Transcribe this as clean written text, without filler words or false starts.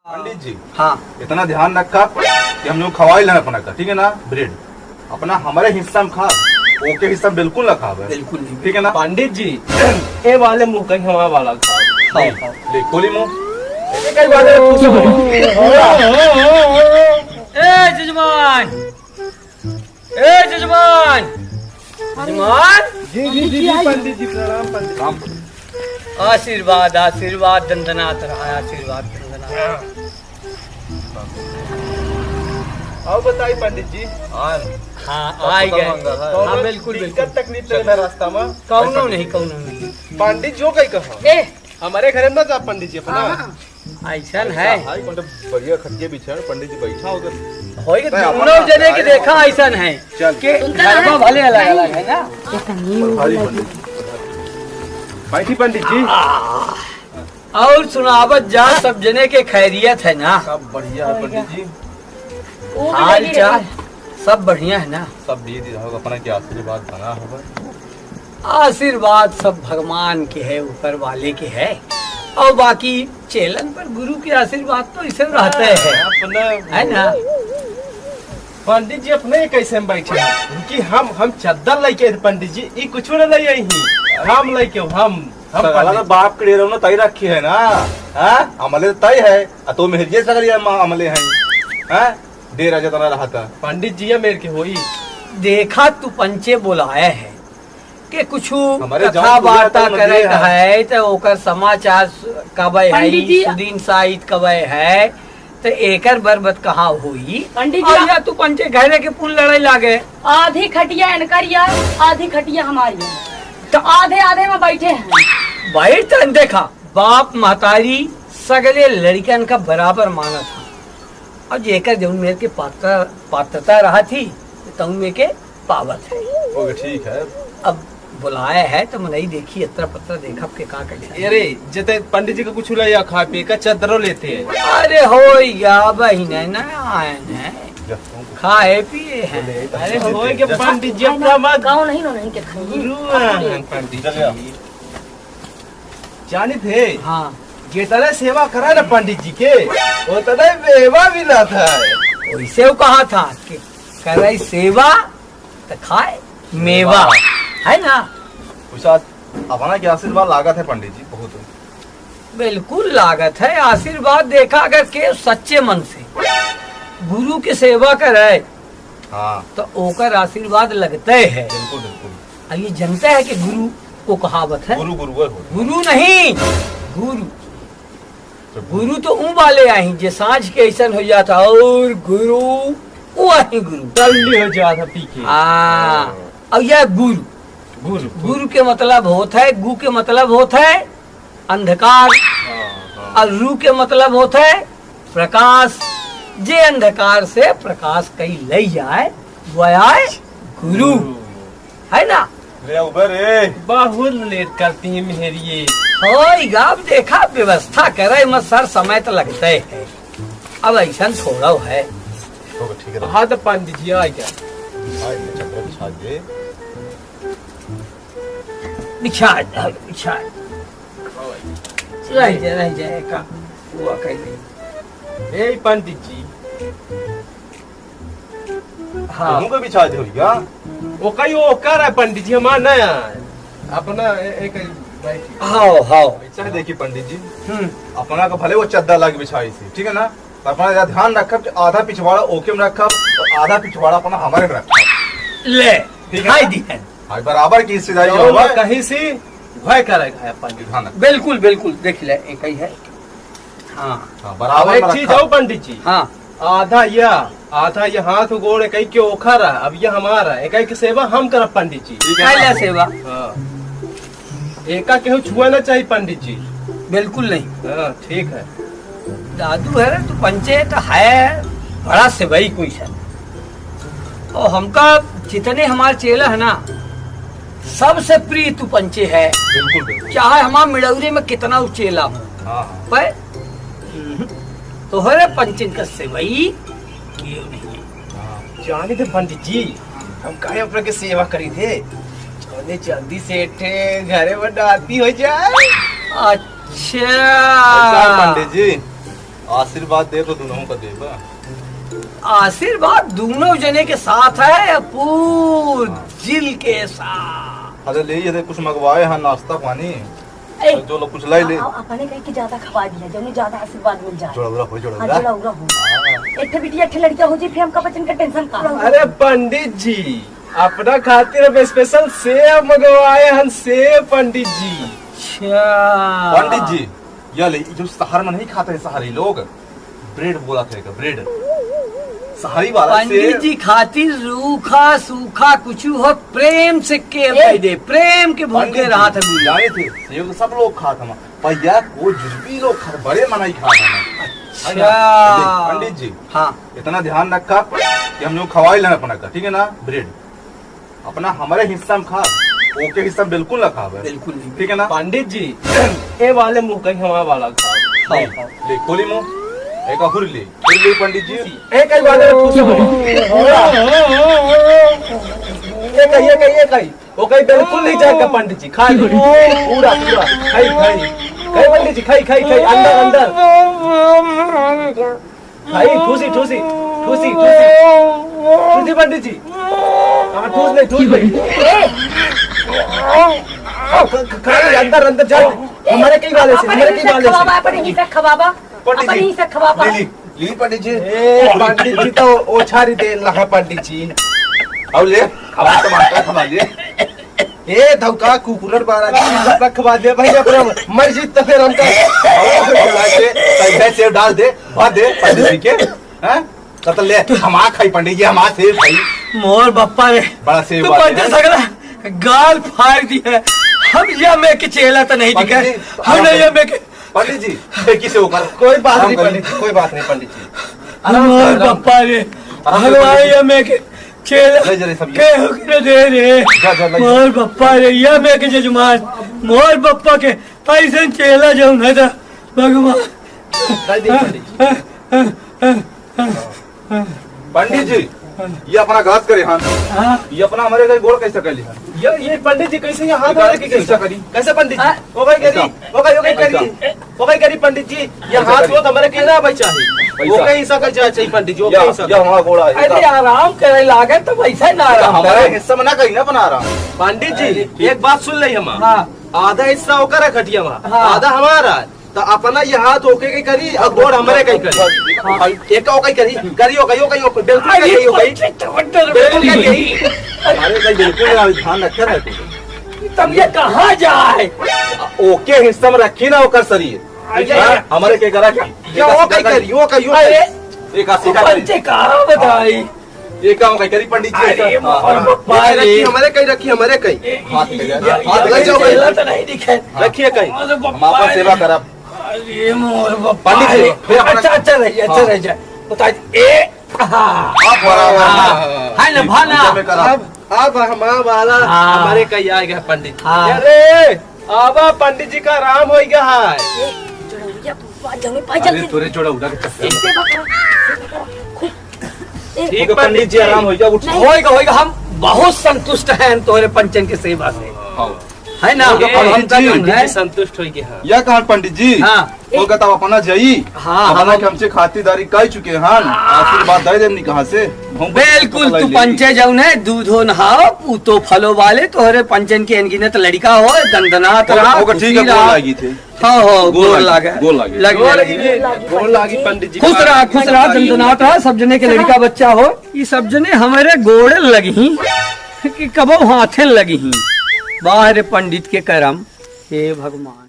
पंडित जी हाँ इतना ध्यान रखा कि हम लोग खवाई लेना अपना का, ठीक है ना। ब्रेड अपना हमारे हिस्सा में खा, ओके हिस्सा में बिल्कुल ना खा, बिल्कुल नहीं। ठीक है ना। पंडित जी ए वाले मुंह कहीं हमारा वाला खाओ। ले खोली मुंह। ए जजमान, ए जजमान, जजमान, जी जी जी पंडित जी प्रणाम पंडित। राम आशीर्वाद आशीर्वाद दंदनाथ रहा, आशीर्वाद दंदनाथ। आओ बताइए पंडित जी। हाँ आ गए। हाँ बिल्कुल दिक्कत बिल्कुल, तकलीफ चल रहा रास्ता में। कौनो नहीं कौनो नहीं। पंडित जो कहीं कहा ए हमारे घर में जा पंडित जी अपना। ऐसा है हाय बढ़िया खटिया बिछा पंडित जी बैठा उधर। होई दोनों जने की देखा ऐसा है कि धर्म भले अलग अलग है ना। भारी पंडित बैठी पंडित जी। और सुनावत जा सब जने के खैरियत है ना, सब बढ़िया है पंडित जी। हाल चाल सब बढ़िया है ना। सब दीदी होगा अपना के आशीर्वाद बना होगा। आशीर्वाद सब भगवान के है, ऊपर वाले के है, और बाकी चेलन पर गुरु के आशीर्वाद तो इसे रहते हैं, अपना है ना। पंडित जी अपने कैसे में बैठे हैं कि हम चद्दर लेके पंडित जी ये कुछ न ले आई हम लेके हम सगला बाप के डेरे में तय रखी है ना। हाँ अमले तय है तो मेहरिये सगली अमले हैं। हाँ डेरा जितना रहा था पंडित जी या मेरे के होई। देखा तू पंचे बुलाए है कि कुछ हमारे कथा जौन पूजा वार्ता तो करे मजे है तो ओकर समाचार कबे है, सुदीन साहित कबे है, तो एकर बरबत कहाँ हुई। पंडित और जी या तू पंचे घरे के पुल लड़ाई लागे आधी खटिया इनकर या आधी खटिया हमारी है, तो आधे आधे में बैठे हैं। बैठ देखा बाप महतारी सगले लड़कन का बराबर माना था, और जेकर जौन मेरे के पात्रता रहा थी तौन में के पावत है। ओके ठीक है। अब बुलाया है तो मैं नहीं देखी अत्र पत्र देखा के का कैसा। अरे जते पंडित जी का कुछ ले खा पी का चद्दरों लेते हैं। अरे हो या बहिने ना आए हैं खाए पिए हैं। अरे होए के पंडित जी अपना मत गाँव नहीं नो नहीं के खाई। गुरु हैं पंडित जी जाने थे। हाँ ये तरह सेवा करा ना पंडित जी के वो तरह बेवा भी ना था। वैसे वो कहा था कि करे सेवा तो खाए मेवा, है ना। अपना के आशीर्वाद लागत है पंडित जी बहुत। बिल्कुल लागत है आशीर्वाद। देखा अगर के सच्चे मन से गुरु की सेवा करे हाँ तो ओकर आशीर्वाद लगते है। बिल्कुल बिल्कुल। और ये जनता है कि गुरु को कहावत है गुरु गुरु है गुरु नहीं गुरु। गुरु तो ऊ वाले आई जे सांझ के ऐसा हो जाता और गुरु वो आई गुरु जल्दी हो जाता पी के। और यह गुरु गुरु गुरु के मतलब होता है, गु के मतलब होता है अंधकार, और रू के मतलब होता है प्रकाश। जे अंधकार से प्रकाश कहीं ले जाए वो आए गुरु, है ना। रे उबर रे बहुत लेट करती है मेहरिए। होई गाँव देखा व्यवस्था करे में सर समय तो लगते है। अब ऐसा थोड़ा है। होगा ठीक है। हाँ तो पंडित जी आ गया। चद्दर बिछा दे। बिछा रह जाए का हुआ कहीं। ए पंडित जी हाँ मुंह पे बिछा दे क्या। वो कहीं वो कर है पंडित जी हमारा नया अपना एक बैठी। हाओ हाओ। चाहे देखिए पंडित जी अपना का भले वो चद्दर लग बिछाई थी, ठीक है ना। पर अपना ध्यान रखब कि आधा पिछवाड़ा ओके में रखब और आधा पिछवाड़ा अपना हमारे में रखब। ले ठीक है दिखाई ना? दी है। हाँ, बराबर की हिस्सेदारी और होगा। कहीं से भय करेगा है पंडित। हाँ ना। बिल्कुल बिल्कुल देख ले एक ही है। हाँ हाँ, अब बराबर एक में चीज रखब। हो पंडित जी हाँ आधा ये हाथ गोड़ कहीं के ओखर है अब ये हमारा एक की सेवा हम करब पंडित जी। ठीक है कैला ना? सेवा हाँ एका केहू छुआ ना चाहिए पंडित जी। बिल्कुल नहीं। हाँ ठीक है। दादू है तू पंचे तो है बड़ा सेवई कोई है। और हमका जितने हमारे चेला है ना सबसे प्रिय तू पंचे है। बिल्कुल बिल्कुल। चाहे हमारे मिडौरे में कितना उचेला हो हाँ हाँ। पर तोहरे पंचन का सेवई क्यों नहीं। जाने थे पंडित जी हम काहे अपने के सेवा करी थे चले जल्दी से घरे में डाती हो जाए। अच्छा पंडित जी आशीर्वाद दे तो दोनों का दे बा। आशीर्वाद दोनों जने के साथ है, पूर दिल के साथ। अरे ले ये कुछ मंगवाए हैं नाश्ता पानी, ए, जो लोग कुछ लाई ले। अपने कहीं की ज्यादा खवा दिया, जो ज्यादा आशीर्वाद मिल जाए। जोड़ा हो जोड़ा हाँ, जोड़ा उड़ा हो। एक बिटिया अच्छी लड़कियां हो जी, फिर हमका बच्चन का टेंशन का। अरे पंडित जी अपना खातिर अब स्पेशल सेब मंगवाए हैं, सेब पंडित जी। अच्छा पंडित जी ये ले, जो शहर में नहीं खाते हैं शहरी लोग, ब्रेड बोला थे ब्रेड शहरी वाला पंडित जी खातिर रूखा सूखा कुछ हो, प्रेम से के कह दे, प्रेम के भूखे रहा था। जाने थे ये तो सब लोग खाते हैं, पर यार कोई जुजबी लोग खाते, बड़े मनाई खाते हैं। अच्छा पंडित जी हाँ, इतना ध्यान रखा कि हम लोग खवाई लेना अपना का, ठीक है ना। ब्रेड अपना हमारे हिस्सा में खा, ओके हिस्सा में बिल्कुल ना खा, बिल्कुल नहीं। ठीक है ना। पंडित जी ये वाले मुंह कहीं हमारा वाला खाओ। ले खोली मुंह, एक और ले पंडित जी। एक ही वाले ये कहीं वो कहीं बिल्कुल नहीं जाएगा पंडित जी। खा ले पूरा पूरा, खाई खाई खाई पंडित जी, खाई खाई खाई, अंदर अंदर खाई, ठूसी ठूसी ठूसी ठूसी ठूसी पंडित जी। हाँ ठूस नहीं ठूस नहीं, खाई अंदर अंदर जाओ। हमारे कई वाले से, हमारे कई वाले से अपने ही से खवाबा, पंडित अपने जी ही से खवाबा। ली पंडित जी। पंडित जी तो ओछारी दे लगा पंडित जी। अब ले खवा तो मारता खवा ले। ए धौका कुकुरर बारा जी सब खवा दे भाई, अपना मर्जी तो फिर हम सेब डाल दे, भर दे पंडित जी के, हैं तो ले हमा खाई पंडित जी, हमा सेब खाई। मोर बप्पा रे बड़ा सेब तो बात पंडित है। सगला गाल फाड़ दी है। हम यह में के चेला तो नहीं दिखा, पंडित जी, हमने यह में के पंडित जी देखी से होकर कोई बात नहीं पंडित जी, कोई बात नहीं पंडित जी। मोर बप्पा रे भगवान यह में के चेला ले जरे सब ये। के होकर दे रे। जा जा ले। मोर बप्पा रे यह में के जजमान, मोर बप्पा के पैसे चेला जाऊं ना था भगवान। कर दी पंडित जी। पंडित जी ये अपना गलत करे हाँ, ये अपना हमारे घर गोड़ कैसे कर लिया। ये पंडित जी कैसे यहाँ हाथ मारे के कैसा करी? कैसे पंडित जी वो कहीं करी, वो कहीं करी, वो कहीं करी पंडित जी। ये हाथ वो हमारे के ना बचा है, वो कहीं ऐसा कर चाहिए पंडित जी, वो कहीं ऐसा। ये हमारा गोड़ा है, अरे आराम करे लागे तो वैसा ना ये आराम हमारे हिस्सा में ना कहीं ना बना रहा। पंडित जी एक बात सुन ले हम, हाँ आधा हिस्सा होकर है खटिया में, हाँ। आधा हमारा है। तो अपना ये हाथ होके के करी और गोड़ हमारे कहीं करी, एक का कहीं करी करी हो गई, हो गई बिल्कुल करी हो गई, बिल्कुल करी। हमारे कहीं बिल्कुल ध्यान रखे रहे तू। तब ये कहाँ जाए? ओके हिस्सा में रखी ना होकर शरीर, हाँ, हमारे के करा क्या वो कहीं करी, वो कहीं अरे एक आसी का करी, पंचे कहाँ बताई? एक काम कहीं करी पंडित जी। अरे हाँ, मोर हाँ। बप्पा रे, रखी हमारे कहीं, रखी हमारे कहीं, हाथ में गया, ये हाथ लग जाओ चेला तो नहीं दिखे। रखिए कहीं। मोर हम बप्पा आपका रे। सेवा करा। अरे मोर बप्पा पंडित जी, रे। फिर अपना- अच्छा अच्छा रह जाए, अच्छा रह जाए। बताइए हाँ आप बराबर है ना भाना। अब हमारा वाला हाँ। हमारे कहीं आ गया पंडित। हाँ। अरे अब पंडित जी का राम हो गया है। अरे तोरे जोड़ा उड़ा के चक्कर ठीक पंडित जी आराम हो गया, उठ होएगा हम बहुत संतुष्ट हैं तुम्हारे पंचन की सेवा से, है ना। होगा अब हम पंडित तो जी। जो है, संतुष्ट हो गया। यह कहा पंडित जी हाँ कोलकाता अपना जाई, हाँ, अपना हम- के हमसे खातिरदारी कर चुके हैं, आशीर्वाद दे देनी कहाँ से। हम बिल्कुल पता तू ले पंचे जौन है दूधो नहाओ पूतो फलो वाले तोहरे पंचन की अनगिनत लड़का हो दंदनाथ रहा होगा, ठीक है, खुशी गोल रहा। लागी थे। हाँ हो गोल गोल लागी, लागे गोल लागी। लगने लगी। गोल लागी पंडित जी। खुश रहा दंदनाथ रहा, सब जने के लड़का बच्चा हो। ये सब जने हमारे गोड़े लगी कि कबो हाथे लगी बाहर पंडित के करम। हे भगवान।